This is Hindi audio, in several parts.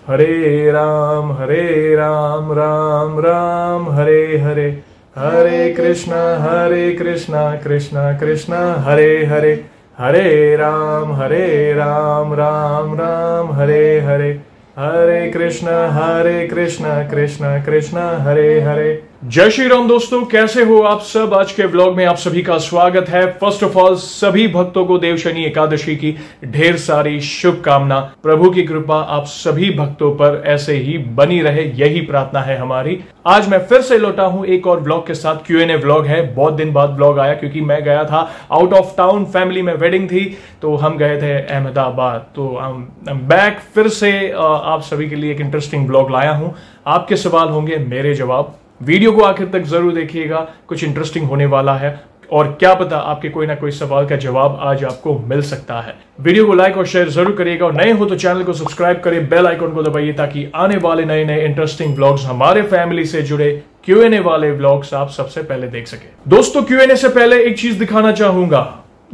हरे राम राम राम हरे हरे, हरे कृष्णा कृष्णा कृष्णा हरे हरे, हरे राम राम राम हरे हरे, हरे कृष्णा कृष्णा कृष्णा हरे हरे। जय श्री राम दोस्तों, कैसे हो आप सब। आज के व्लॉग में आप सभी का स्वागत है। फर्स्ट ऑफ ऑल सभी भक्तों को देवशनी एकादशी की ढेर सारी शुभकामना। प्रभु की कृपा आप सभी भक्तों पर ऐसे ही बनी रहे, यही प्रार्थना है हमारी। आज मैं फिर से लौटा हूं एक और व्लॉग के साथ। Q&A व्लॉग है, बहुत दिन बाद व्लॉग आया क्योंकि मैं गया था आउट ऑफ टाउन, फैमिली में वेडिंग थी तो हम गए थे अहमदाबाद। तो बैक फिर से आप सभी के लिए एक इंटरेस्टिंग व्लॉग लाया हूं। आपके सवाल होंगे, मेरे जवाब। वीडियो को आखिर तक जरूर देखिएगा, कुछ इंटरेस्टिंग होने वाला है और क्या पता आपके कोई ना कोई सवाल का जवाब आज आपको मिल सकता है। वीडियो को लाइक और शेयर जरूर करिएगा और नए हो तो चैनल को सब्सक्राइब करें, बेल आइकन को दबाइए ताकि आने वाले नए नए इंटरेस्टिंग व्लॉग्स, हमारे फैमिली से जुड़े Q&A वाले व्लॉग्स आप सबसे पहले देख सके। दोस्तों Q&A से पहले एक चीज दिखाना चाहूंगा,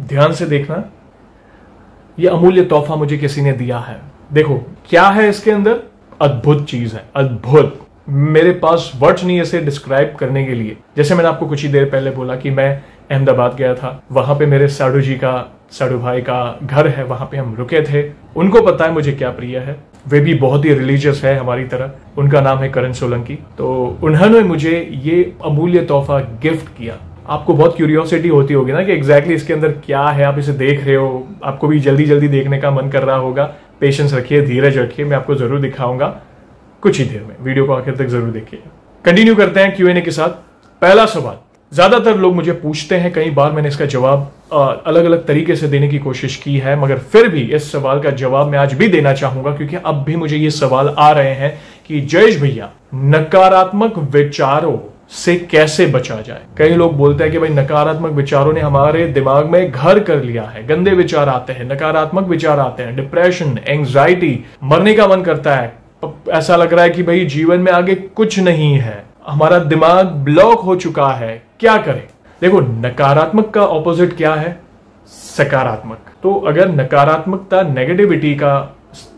ध्यान से देखना। यह अमूल्य तोहफा मुझे किसी ने दिया है। देखो क्या है इसके अंदर, अद्भुत चीज है, अद्भुत। मेरे पास वर्ड्स नहीं इसे डिस्क्राइब करने के लिए। जैसे मैंने आपको कुछ ही देर पहले बोला कि मैं अहमदाबाद गया था, वहां पे मेरे साडू भाई का घर है, वहां पे हम रुके थे। उनको पता है मुझे क्या प्रिय है, वे भी बहुत ही रिलीजियस है हमारी तरह। उनका नाम है करण सोलंकी। तो उन्होंने मुझे ये अमूल्य तोहफा गिफ्ट किया। आपको बहुत क्यूरियोसिटी होती होगी ना कि एग्जैक्टली इसके अंदर क्या है। आप इसे देख रहे हो, आपको भी जल्दी जल्दी देखने का मन कर रहा होगा। पेशेंस रखिए, धीरज रखिए, मैं आपको जरूर दिखाऊंगा कुछ ही देर में। वीडियो को आखिर तक जरूर देखिए। कंटिन्यू करते हैं Q&A के साथ। पहला सवाल, ज्यादातर लोग मुझे पूछते हैं, कई बार मैंने इसका जवाब अलग अलग तरीके से देने की कोशिश की है, मगर फिर भी इस सवाल का जवाब मैं आज भी देना चाहूंगा क्योंकि अब भी मुझे ये सवाल आ रहे हैं कि जयेश भैया, नकारात्मक विचारों से कैसे बचा जाए। कई लोग बोलते हैं कि भाई नकारात्मक विचारों ने हमारे दिमाग में घर कर लिया है, गंदे विचार आते हैं, नकारात्मक विचार आते हैं, डिप्रेशन, एंग्जाइटी, मरने का मन करता है, ऐसा लग रहा है कि भाई जीवन में आगे कुछ नहीं है, हमारा दिमाग ब्लॉक हो चुका है, क्या करें। देखो नकारात्मक का ऑपोजिट क्या है, सकारात्मक। तो अगर नकारात्मकता नेगेटिविटी का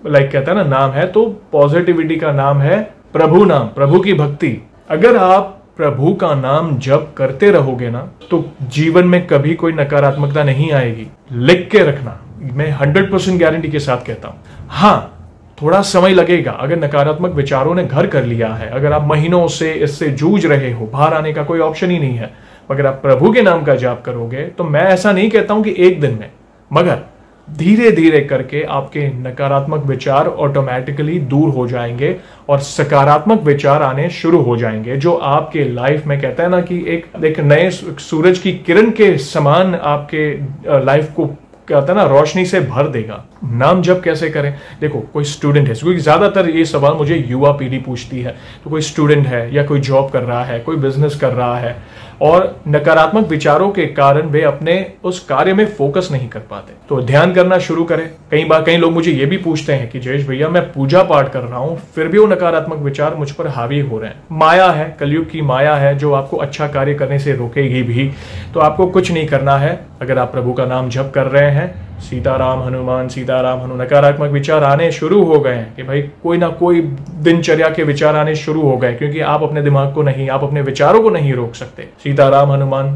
कहता है ना नाम है, तो पॉजिटिविटी का नाम है प्रभु नाम, प्रभु की भक्ति। अगर आप प्रभु का नाम जप करते रहोगे ना तो जीवन में कभी कोई नकारात्मकता नहीं आएगी। लिख के रखना, मैं 100% गारंटी के साथ कहता हूं। हाँ, थोड़ा समय लगेगा। अगर नकारात्मक विचारों ने घर कर लिया है, अगर आप महीनों से इससे जूझ रहे हो, बाहर आने का कोई ऑप्शन ही नहीं है, मगर आप प्रभु के नाम का जाप करोगे तो मैं ऐसा नहीं कहता हूं कि एक दिन में, मगर धीरे धीरे करके आपके नकारात्मक विचार ऑटोमेटिकली दूर हो जाएंगे और सकारात्मक विचार आने शुरू हो जाएंगे, जो आपके लाइफ में कहता है ना कि एक नए सूरज की किरण के समान आपके लाइफ को कहता है ना रोशनी से भर देगा। नाम जप कैसे करें। देखो कोई स्टूडेंट है, क्योंकि ज्यादातर ये सवाल मुझे युवा पीढ़ी पूछती है, तो कोई स्टूडेंट है या कोई जॉब कर रहा है, कोई बिजनेस कर रहा है और नकारात्मक विचारों के कारण वे अपने उस कार्य में फोकस नहीं कर पाते, तो ध्यान करना शुरू करें। कई लोग मुझे ये भी पूछते हैं कि जयेश भैया मैं पूजा पाठ कर रहा हूं फिर भी वो नकारात्मक विचार मुझ पर हावी हो रहे हैं। माया है, कलयुग की माया है जो आपको अच्छा कार्य करने से रोकेगी भी। तो आपको कुछ नहीं करना है, अगर आप प्रभु का नाम जप कर रहे हैं, सीताराम हनुमान सीताराम हनु, नकारात्मक विचार आने शुरू हो गए हैं कि भाई कोई ना कोई दिनचर्या के विचार आने शुरू हो गए, क्योंकि आप अपने दिमाग को नहीं, आप अपने विचारों को नहीं रोक सकते। सीताराम हनुमान,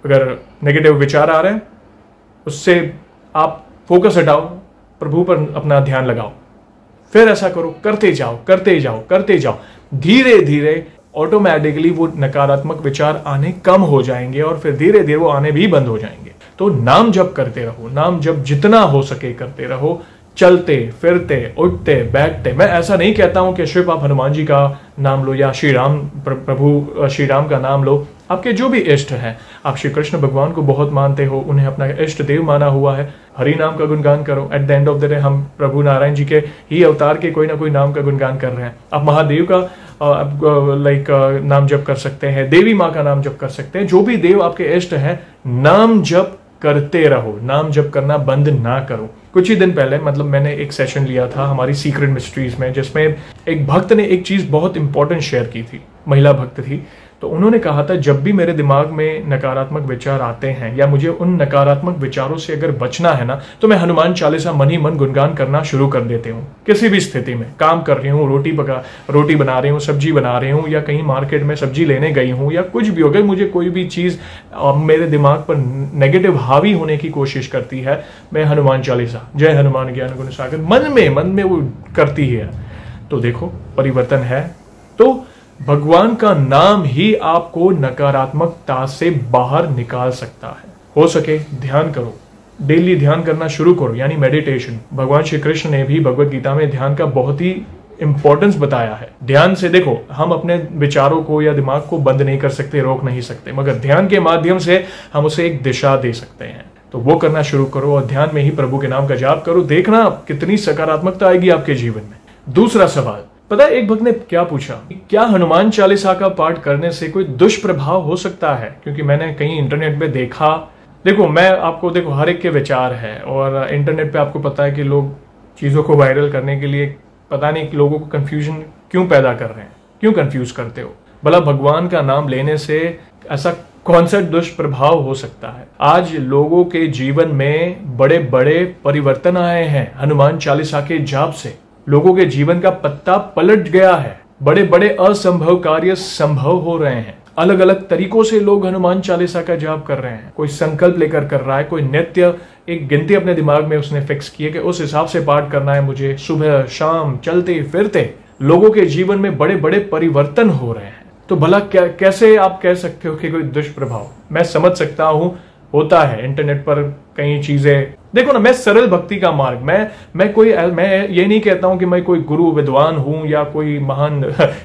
अगर नेगेटिव विचार आ रहे हैं उससे आप फोकस हटाओ, प्रभु पर अपना ध्यान लगाओ, फिर ऐसा करो, करते जाओ करते जाओ करते जाओ। धीरे धीरे ऑटोमेटिकली वो नकारात्मक विचार आने कम हो जाएंगे और फिर धीरे धीरे वो आने भी बंद हो जाएंगे। तो नाम जप करते रहो, नाम जप जितना हो सके करते रहो, चलते फिरते उठते बैठते। मैं ऐसा नहीं कहता हूं कि सिर्फ आप हनुमान जी का नाम लो या श्री राम, प्रभु श्री राम का नाम लो। आपके जो भी इष्ट हैं, आप श्री कृष्ण भगवान को बहुत मानते हो, उन्हें अपना इष्ट देव माना हुआ है, हरि नाम का गुणगान करो। At the end of the day हम प्रभु नारायण जी के ही अवतार के कोई ना कोई नाम का गुणगान कर रहे हैं। आप महादेव का नाम जप कर सकते हैं, देवी माँ का नाम जप कर सकते हैं। जो भी देव आपके इष्ट हैं, नाम जप करते रहो, नाम जप करना बंद ना करो। कुछ ही दिन पहले मतलब मैंने एक सेशन लिया था हमारी सीक्रेट मिस्ट्रीज में, जिसमें एक भक्त ने एक चीज बहुत इंपॉर्टेंट शेयर की थी। महिला भक्त थी, तो उन्होंने कहा था जब भी मेरे दिमाग में नकारात्मक विचार आते हैं या मुझे उन नकारात्मक विचारों से अगर बचना है ना, तो मैं हनुमान चालीसा मन ही मन गुनगान करना शुरू कर देती हूँ। किसी भी स्थिति में, काम कर रही हूँ, रोटी बना रही हूँ, सब्जी बना रही हूँ, या कहीं मार्केट में सब्जी लेने गई हूँ, या कुछ भी हो गया, मुझे कोई भी चीज मेरे दिमाग पर नेगेटिव हावी होने की कोशिश करती है, मैं हनुमान चालीसा जय हनुमान ज्ञान गुण सागर मन में वो करती है। तो देखो परिवर्तन है। तो भगवान का नाम ही आपको नकारात्मकता से बाहर निकाल सकता है। हो सके ध्यान करो, डेली ध्यान करना शुरू करो, यानी मेडिटेशन। भगवान श्री कृष्ण ने भी भगवत गीता में ध्यान का बहुत ही इंपॉर्टेंस बताया है। ध्यान से देखो, हम अपने विचारों को या दिमाग को बंद नहीं कर सकते, रोक नहीं सकते, मगर ध्यान के माध्यम से हम उसे एक दिशा दे सकते हैं। तो वो करना शुरू करो और ध्यान में ही प्रभु के नाम का जाप करो, देखना कितनी सकारात्मकता आएगी आपके जीवन में। दूसरा सवाल, पता है एक भक्त ने क्या पूछा, क्या हनुमान चालीसा का पाठ करने से कोई दुष्प्रभाव हो सकता है? क्योंकि मैंने कहीं इंटरनेट पे देखा, देखो मैं आपको देखो हर एक के विचार है, और इंटरनेट पे आपको पता है कि लोग चीजों को वायरल करने के लिए पता नहीं लोगों को कंफ्यूजन क्यों पैदा कर रहे हैं, क्यों कंफ्यूज करते हो? भला भगवान का नाम लेने से ऐसा कौन सा दुष्प्रभाव हो सकता है? आज लोगों के जीवन में बड़े बड़े परिवर्तन आए हैं हनुमान चालीसा के जाप से। लोगों के जीवन का पत्ता पलट गया है, बड़े बड़े असंभव कार्य संभव हो रहे हैं। अलग अलग तरीकों से लोग हनुमान चालीसा का जाप कर रहे हैं। कोई संकल्प लेकर कर रहा है, कोई नित्य एक गिनती अपने दिमाग में उसने फिक्स की है कि उस हिसाब से पाठ करना है मुझे, सुबह शाम चलते फिरते। लोगों के जीवन में बड़े बड़े परिवर्तन हो रहे हैं। तो भला कैसे आप कह सकते हो कि कोई दुष्प्रभाव? मैं समझ सकता हूं, होता है इंटरनेट पर कई चीजें। देखो ना, मैं सरल भक्ति का मार्ग, मैं ये नहीं कहता हूं कि मैं कोई गुरु विद्वान हूं या कोई महान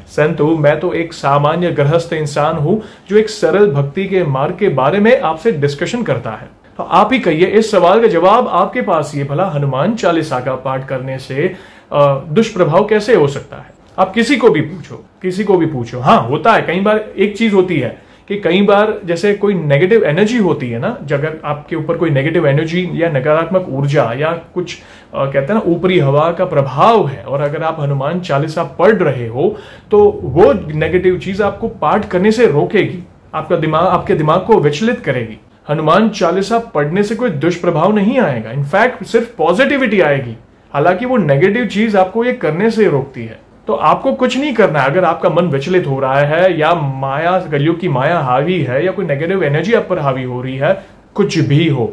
संत हूं। मैं तो एक सामान्य गृहस्थ इंसान हूं जो एक सरल भक्ति के मार्ग के बारे में आपसे डिस्कशन करता है। तो आप ही कहिए, इस सवाल का जवाब आपके पास ही है। भला हनुमान चालीसा का पाठ करने से दुष्प्रभाव कैसे हो सकता है? आप किसी को भी पूछो। हाँ, होता है कई बार। एक चीज होती है कि कई बार जैसे कोई नेगेटिव एनर्जी होती है ना, अगर आपके ऊपर कोई नेगेटिव एनर्जी या नकारात्मक ऊर्जा या कुछ कहते हैं ना ऊपरी हवा का प्रभाव है, और अगर आप हनुमान चालीसा पढ़ रहे हो तो वो नेगेटिव चीज आपको पाठ करने से रोकेगी, आपके दिमाग को विचलित करेगी। हनुमान चालीसा पढ़ने से कोई दुष्प्रभाव नहीं आएगा, इनफैक्ट सिर्फ पॉजिटिविटी आएगी। हालांकि वो नेगेटिव चीज आपको ये करने से रोकती है। तो आपको कुछ नहीं करना है। अगर आपका मन विचलित हो रहा है या माया, कलयुग की माया हावी है, या कोई नेगेटिव एनर्जी आप पर हावी हो रही है, कुछ भी हो,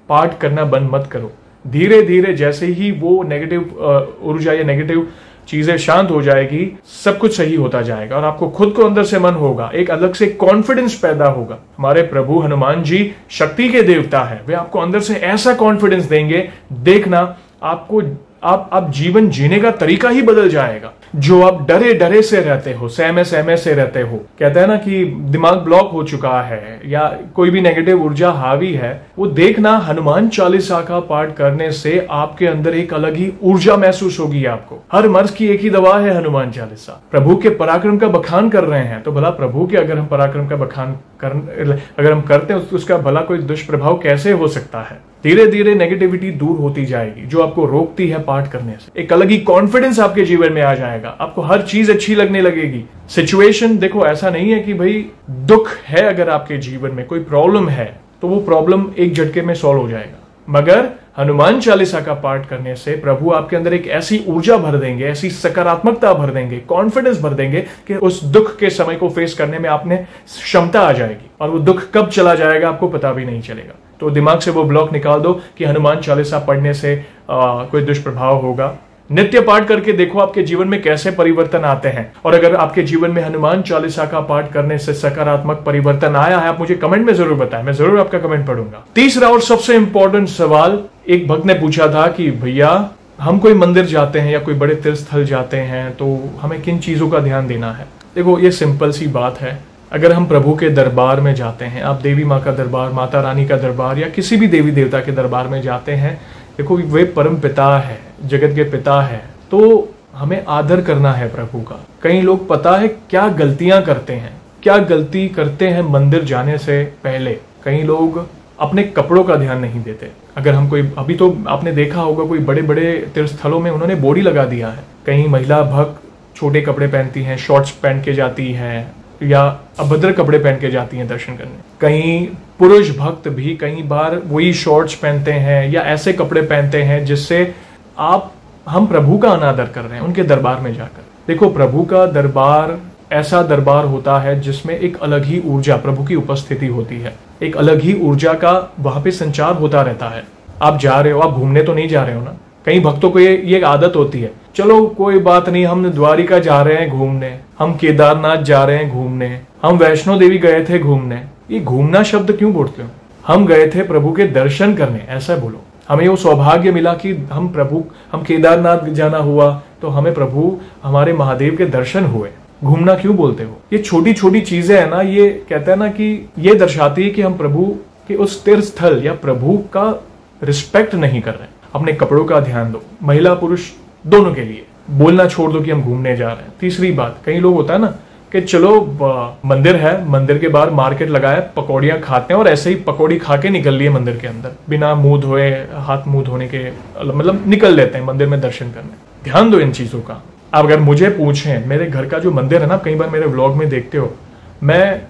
पाठ करना बंद मत करो। धीरे धीरे जैसे ही वो नेगेटिव ऊर्जा या नेगेटिव चीजें शांत हो जाएगी, सब कुछ सही होता जाएगा और आपको खुद को अंदर से मन होगा, एक अलग से कॉन्फिडेंस पैदा होगा। हमारे प्रभु हनुमान जी शक्ति के देवता है, वे आपको अंदर से ऐसा कॉन्फिडेंस देंगे, देखना आपको आप जीवन जीने का तरीका ही बदल जाएगा। जो आप डरे डरे से रहते हो, सहमे से रहते हो, कहते हैं ना कि दिमाग ब्लॉक हो चुका है या कोई भी नेगेटिव ऊर्जा हावी है, वो देखना हनुमान चालीसा का पाठ करने से आपके अंदर एक अलग ही ऊर्जा महसूस होगी। आपको हर मर्ज की एक ही दवा है हनुमान चालीसा। प्रभु के पराक्रम का बखान कर रहे हैं, तो भला प्रभु के अगर हम पराक्रम का बखान अगर हम करते हैं तो उसका भला कोई दुष्प्रभाव कैसे हो सकता है? धीरे धीरे नेगेटिविटी दूर होती जाएगी जो आपको रोकती है पाठ करने से। एक अलग ही कॉन्फिडेंस आपके जीवन में आ जाएगा, आपको हर चीज अच्छी लगने लगेगी। सिचुएशन देखो, ऐसा नहीं है कि भाई दुख है, अगर आपके जीवन में कोई प्रॉब्लम है तो वो प्रॉब्लम एक झटके में सॉल्व हो जाएगा, मगर हनुमान चालीसा का पाठ करने से प्रभु आपके अंदर एक ऐसी ऊर्जा भर देंगे, ऐसी सकारात्मकता भर देंगे, कॉन्फिडेंस भर देंगे कि उस दुख के समय को फेस करने में आपने क्षमता आ जाएगी, और वो दुख कब चला जाएगा आपको पता भी नहीं चलेगा। तो दिमाग से वो ब्लॉक निकाल दो कि हनुमान चालीसा पढ़ने से कोई दुष्प्रभाव होगा। नित्य पाठ करके देखो आपके जीवन में कैसे परिवर्तन आते हैं, और अगर आपके जीवन में हनुमान चालीसा का पाठ करने से सकारात्मक परिवर्तन आया है, आप मुझे कमेंट में जरूर बताएं, मैं जरूर आपका कमेंट पढ़ूंगा। तीसरा और सबसे इंपॉर्टेंट सवाल एक भक्त ने पूछा था कि भैया हम कोई मंदिर जाते हैं या कोई बड़े तीर्थ स्थल जाते हैं तो हमें किन चीजों का ध्यान देना है? देखो ये सिंपल सी बात है। अगर हम प्रभु के दरबार में जाते हैं, आप देवी माँ का दरबार, माता रानी का दरबार या किसी भी देवी देवता के दरबार में जाते हैं, देखो वे परम पिता है, जगत के पिता है, तो हमें आदर करना है प्रभु का। कई लोग पता है क्या गलतियां करते हैं, क्या गलती करते हैं मंदिर जाने से पहले। कई लोग अपने कपड़ों का ध्यान नहीं देते। अगर हम कोई, अभी तो आपने देखा होगा कोई बड़े बड़े तीर्थ स्थलों में उन्होंने बोर्ड लगा दिया है, कहीं महिला भक्त छोटे कपड़े पहनती हैं, शॉर्ट्स पहन के जाती हैं या अभद्र कपड़े पहन के जाती हैं दर्शन करने। कहीं पुरुष भक्त भी कई बार वही शॉर्ट्स पहनते हैं या ऐसे कपड़े पहनते हैं जिससे हम प्रभु का अनादर कर रहे हैं उनके दरबार में जाकर। देखो, प्रभु का दरबार ऐसा दरबार होता है जिसमें एक अलग ही ऊर्जा, प्रभु की उपस्थिति होती है, एक अलग ही ऊर्जा का वहां पे संचार होता रहता है। आप जा रहे हो, आप घूमने तो नहीं जा रहे हो ना। कई भक्तों को ये आदत होती है, चलो कोई बात नहीं, हम द्वारिका जा रहे हैं घूमने, हम केदारनाथ जा रहे हैं घूमने, हम वैष्णो देवी गए थे घूमने। ये घूमना शब्द क्यों बोलते हो? हम गए थे प्रभु के दर्शन करने, ऐसा बोलो। हमें वो सौभाग्य मिला कि हम केदारनाथ जाना हुआ तो हमें प्रभु हमारे महादेव के दर्शन हुए। घूमना क्यों बोलते हो? ये छोटी छोटी चीजें है ना, ये कहते हैं ना कि ये दर्शाती है कि हम प्रभु के उस तीर्थ स्थल या प्रभु का रिस्पेक्ट नहीं कर रहे। अपने कपड़ों का ध्यान दो, महिला पुरुष दोनों के लिए। बोलना छोड़ दो कि हम घूमने जा रहे हैं। तीसरी बात, कई लोग होता है ना कि चलो मंदिर है, मंदिर के बाहर मार्केट लगाया, पकौड़ियां खाते हैं और ऐसे ही पकौड़ी खा के निकल लिए मंदिर के अंदर, बिना मुंह धोए, हाथ मुंह धोने के, मतलब निकल लेते हैं मंदिर में दर्शन करने। ध्यान दो इन चीजों का। अब अगर मुझे पूछें, मेरे घर का जो मंदिर है ना, कई बार मेरे व्लॉग में देखते हो, मैं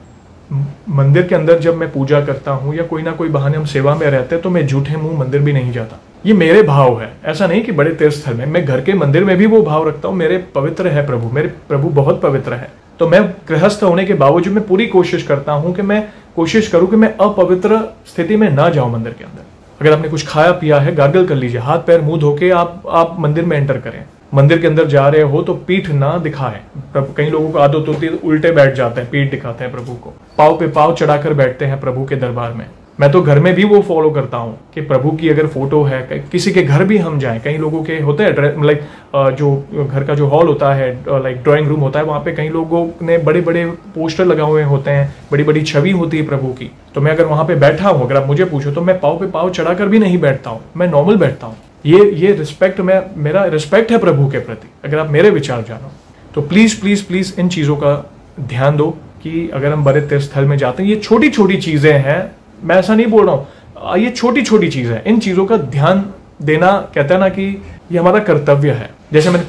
मंदिर के अंदर जब मैं पूजा करता हूँ या कोई ना कोई बहाने हम सेवा में रहते हैं तो मैं झूठे मुंह मंदिर भी नहीं जाता। ये मेरे भाव है, ऐसा नहीं कि बड़े तीर्थ स्थल में, मैं घर के मंदिर में भी वो भाव रखता हूँ, मेरे पवित्र है प्रभु, मेरे प्रभु बहुत पवित्र है। तो मैं गृहस्थ होने के बावजूद मैं पूरी कोशिश करता हूँ कि मैं कोशिश करूँ कि मैं अपवित्र स्थिति में ना जाऊं मंदिर के अंदर। अगर आपने कुछ खाया पिया है, गार्गल कर लीजिए, हाथ पैर मुंह धो के आप मंदिर में एंटर करें। मंदिर के अंदर जा रहे हो तो पीठ ना दिखाएं। कई लोगों को आदत होती है, उल्टे बैठ जाते हैं, पीठ दिखाते हैं प्रभु को, पाव पे पाव चढ़ाकर बैठते हैं प्रभु के दरबार में। मैं तो घर में भी वो फॉलो करता हूँ कि प्रभु की अगर फोटो है, किसी के घर भी हम जाएं, कई लोगों के होते हैं लाइक जो घर का जो हॉल होता है, लाइक ड्राइंग रूम होता है, वहां पे कई लोगों ने बड़े बड़े पोस्टर लगा हुए होते हैं, बड़ी बड़ी छवि होती है प्रभु की। तो मैं अगर वहां पे बैठा हूँ, अगर आप मुझे पूछो तो मैं पाव पे पाव चढ़ाकर भी नहीं बैठता हूँ, मैं नॉर्मल बैठता हूँ। ये रिस्पेक्ट, मेरा रिस्पेक्ट है प्रभु के प्रति। अगर आप मेरे विचार जानो तो प्लीज प्लीज प्लीज इन चीजों का ध्यान दो कि अगर हम बड़े तीर्थ स्थल में जाते हैं, ये छोटी छोटी चीजें हैं, मैं ऐसा नहीं बोल रहा हूँ, ये छोटी छोटी चीजें हैं, इन चीजों का ध्यान देना, कहता है ना कि ये हमारा कर्तव्य है। जैसे मैंने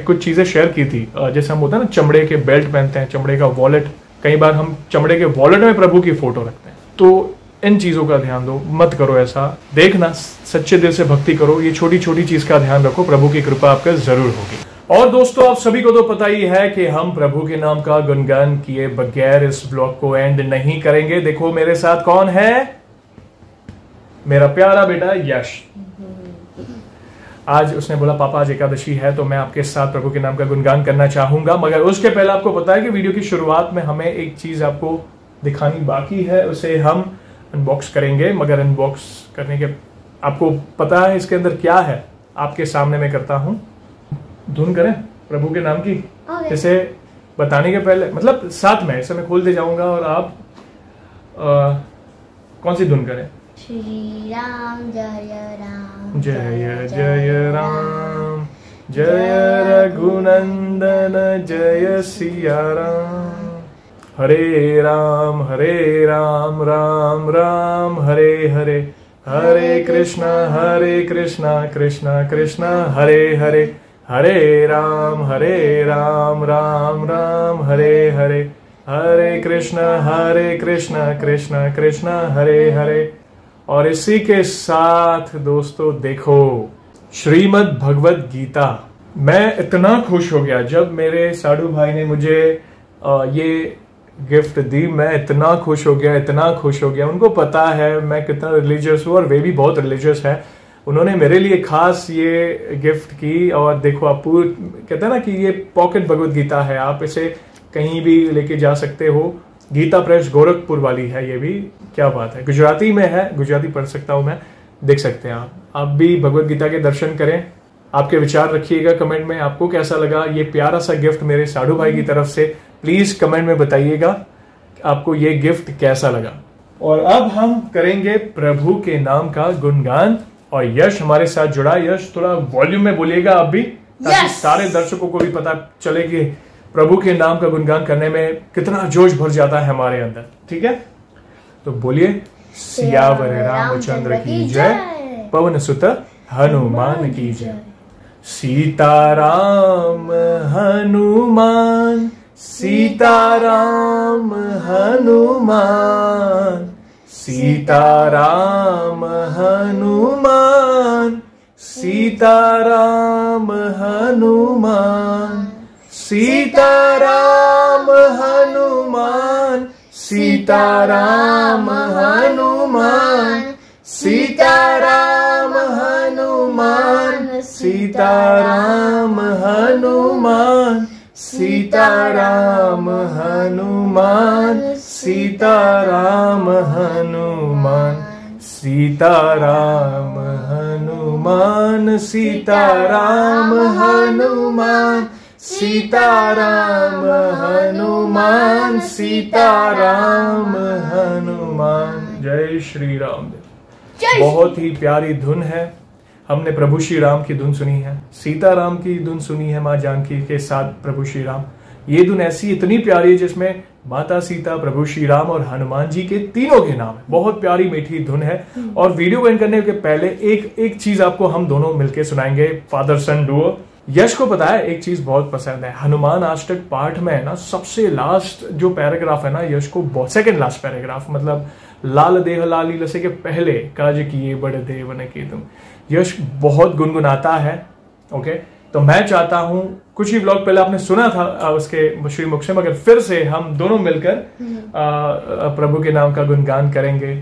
कुछ चीजें शेयर की थी, जैसे हम होता है ना चमड़े के बेल्ट पहनते हैं, चमड़े का वॉलेट, कई बार हम चमड़े के वॉलेट में प्रभु की फोटो रखते हैं। तो इन चीजों का ध्यान दो, मत करो ऐसा। देखना, सच्चे दिल से भक्ति करो, ये छोटी छोटी चीज का ध्यान रखो, प्रभु की कृपा आपका जरूर होगी। और दोस्तों, आप सभी को तो पता ही है कि हम प्रभु के नाम का गुणगान किए बगैर इस ब्लॉग को एंड नहीं करेंगे। देखो मेरे साथ कौन है, मेरा प्यारा बेटा यश। आज उसने बोला पापा आज एकादशी है तो मैं आपके साथ प्रभु के नाम का गुणगान करना चाहूंगा, मगर उसके पहले आपको पता है कि वीडियो की शुरुआत में हमें एक चीज आपको दिखानी बाकी है, उसे हम अनबॉक्स करेंगे। मगर अनबॉक्स करने के आपको पता है इसके अंदर क्या है, आपके सामने मैं करता हूं। धुन करें प्रभु के नाम की, इसे बताने के पहले, मतलब साथ में इसे मैं खोलते जाऊंगा और आप कौन सी धुन करें? श्री राम जय राम जय जय राम, जय रघुनंदन जय सिया राम, हरे राम राम राम हरे हरे, हरे कृष्णा कृष्णा कृष्णा हरे हरे, हरे राम राम राम हरे हरे, हरे कृष्णा कृष्णा कृष्णा हरे हरे। और इसी के साथ दोस्तों देखो, श्रीमद् भगवद गीता, मैं इतना खुश हो गया जब मेरे साधु भाई ने मुझे ये गिफ्ट दी। मैं इतना खुश हो गया। उनको पता है मैं कितना रिलीजियस हूँ और वे भी बहुत रिलीजियस है। उन्होंने मेरे लिए खास ये गिफ्ट की। और देखो, आप कहते हैं ना कि ये पॉकेट भगवद गीता है, आप इसे कहीं भी लेके जा सकते हो। गीता प्रेस गोरखपुर वाली है ये भी, क्या बात है। गुजराती में है, गुजराती पढ़ सकता हूं मैं, देख सकते हैं आप भी भगवद गीता के दर्शन करें। आपके विचार रखिएगा कमेंट में, आपको कैसा लगा ये प्यारा सा गिफ्ट मेरे साधु भाई की तरफ से। प्लीज कमेंट में बताइएगा आपको ये गिफ्ट कैसा लगा। और अब हम करेंगे प्रभु के नाम का गुणगान। और यश हमारे साथ जुड़ा। यश थोड़ा वॉल्यूम में बोलिएगा आप भी, ताकि सारे दर्शकों को भी पता चले कि प्रभु के नाम का गुणगान करने में कितना जोश भर जाता है हमारे अंदर। ठीक है, तो बोलिए। सियावर रामचंद्र की जय। पवन सुत हनुमान की जय। सीताराम हनुमान, सीताराम हनुमान, सीताराम हनुमान, सीताराम हनुमान, सीताराम हनुमान, सीताराम हनुमान, सीताराम हनुमान, सीताराम हनुमान, सीताराम हनुमान, सीताराम हनुमान, सीताराम हनुमान, सीताराम हनुमान, सीताराम हनुमान, सीताराम हनुमान। जय श्री राम। बहुत ही प्यारी धुन है। हमने प्रभु श्री राम की धुन सुनी है, सीताराम की धुन सुनी है, माँ जानकी के साथ प्रभु श्री राम। ये धुन ऐसी इतनी प्यारी है जिसमें माता सीता, प्रभु श्री राम और हनुमान जी के तीनों के नाम है। बहुत प्यारी मीठी धुन है। और वीडियो एंड करने के पहले एक चीज आपको हम दोनों मिलकर सुनाएंगे, फादर सन डुओ। यश को पता है एक चीज बहुत पसंद है, हनुमान अष्टक पाठ में है ना, सबसे लास्ट जो पैराग्राफ है ना, यश को बहुत, सेकंड लास्ट पैराग्राफ, मतलब लाल देह लाली लसे के पहले काज किए बड़े देव ने की तुम, यश बहुत गुनगुनाता है। ओके, तो मैं चाहता हूं, कुछ ही ब्लॉग पहले आपने सुना था उसके श्री मुख से, मगर फिर से हम दोनों मिलकर प्रभु के नाम का गुणगान करेंगे।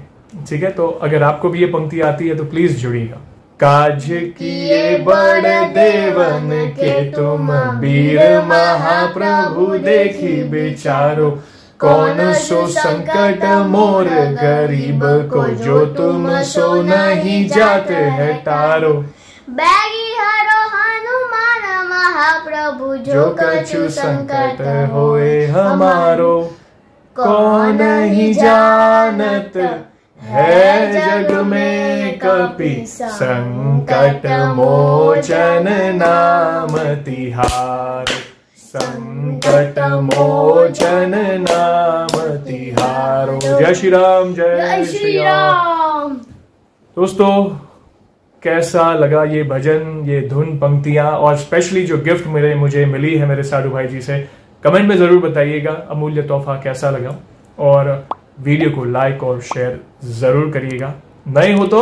ठीक है, तो अगर आपको भी ये पंक्ति आती है तो प्लीज जुड़िएगा। काज किए बड़े देवन के तुम, वीर महाप्रभु देखी बिचारो, कौन सो संकट मोर गरीब को, जो तुम सो नहीं जाते है तारो। बैगी हरो हनुमान महाप्रभु, जो कछु संकट होए हमारो, कौन ही जानत है जग में कपि, संकट मोचन नाम तिहार, संकट मोचन नाम तिहारो। जय श्री राम, जय श्री राम। दोस्तों, कैसा लगा ये भजन, ये धुन, पंक्तियां, और स्पेशली जो गिफ्ट मुझे मिली है मेरे साधु भाई जी से, कमेंट में जरूर बताइएगा अमूल्य तोहफा कैसा लगा। और वीडियो को लाइक और शेयर जरूर करिएगा। नए हो तो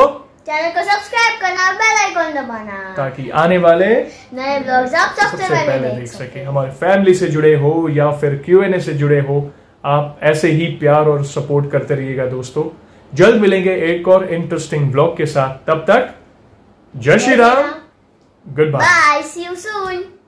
चैनल को सब्सक्राइब करना, बेल आइकन दबाना, ताकि आने वाले नए ब्लॉग्स आप सबसे पहले देख सके। हमारे फैमिली से जुड़े हो या फिर Q&A से जुड़े हो, आप ऐसे ही प्यार और सपोर्ट करते रहिएगा। दोस्तों, जल्द मिलेंगे एक और इंटरेस्टिंग ब्लॉग के साथ। तब तक जय Shri Ram, good bye, bye, see you soon.